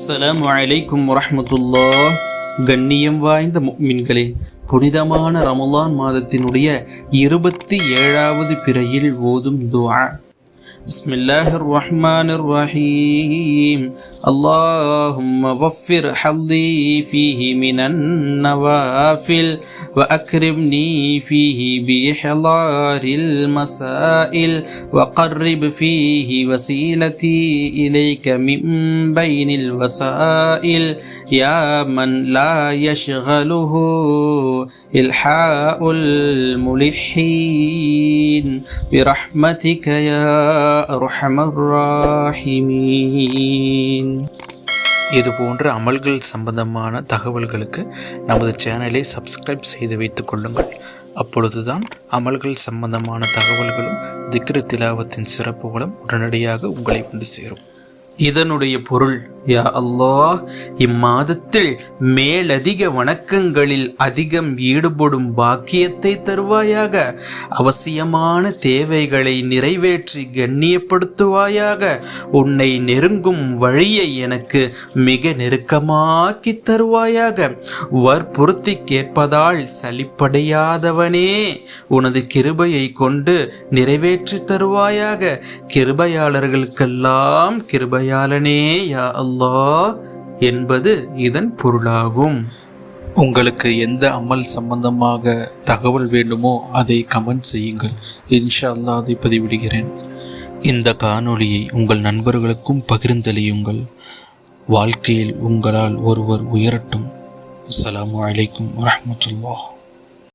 அஸ்ஸலாமு அலைக்கும் வரஹ்மத்துல்லாஹ். கண்ணியம் வாய்ந்த முஃமின்களே, புனிதமான ரமலான் மாதத்தினுடைய 27வது பிறையில் ஓதும் துஆ. பிஸ்மில்லாஹிர் ரஹ்மானிர் ரஹீம். அல்லாஹும்ம வஃபிர் ஹல்லி ஃபீஹி மினன் நவாஃபில் வ அக்ரிம்னி ஃபீஹி பிஹலாரில் மசாயில் வ கர்ரிப் ஃபீஹி வசீலதி இலைக மின் பைனில் வசாயில் யா மன் லா யஷ்கலுஹு இல்ஹாஉல் முலிஹீன் பிரஹ்மதிக யா அர்ஹமர் ராஹிமீன். இது போன்ற அமல்கள் சம்பந்தமான தகவல்களுக்கு நமது சேனலை சப்ஸ்கிரைப் செய்து வைத்துக் கொள்ளுங்கள். அப்பொழுதுதான் அமல்கள் சம்பந்தமான தகவல்களும் திக்ரு திலாவத்தின் சிறப்புகளும் உடனடியாக உங்களை வந்து சேரும். இதனுடைய பொருள், யா அல்லாஹ், இம்மாதத்தில் மேலதிக வணக்கங்களில் அதிகம் ஈடுபடும் பாக்கியத்தை தருவாயாக. அவசியமான தேவைகளை நிறைவேற்றி கண்ணியப்படுத்துவாயாக. உன்னை நெருங்கும் வழியை எனக்கு மிக நெருக்கமாக்கி தருவாயாக. வற்புறுத்தி கேட்பதால் சலிப்படையாதவனே, உனது கிருபையை கொண்டு நிறைவேற்றி தருவாயாக. கிருபையாளர்களுக்கெல்லாம் கிருபையாளனே யா அல்லாஹ் என்பது இதன் பொருளாகும். உங்களுக்கு எந்த அமல் சம்பந்தமாக தகவல் வேண்டுமோ அதை கமெண்ட் செய்யுங்கள். இன்ஷா அல்லாஹ் அதை பதிவிடுகிறேன். இந்த காணொளியை உங்கள் நண்பர்களுக்கும் பகிர்ந்தளியுங்கள். வாழ்க்கையில் உங்களால் ஒருவர் உயரட்டும். அஸ்ஸலாமு அலைக்கும் வரஹ்மத்துல்லாஹ்.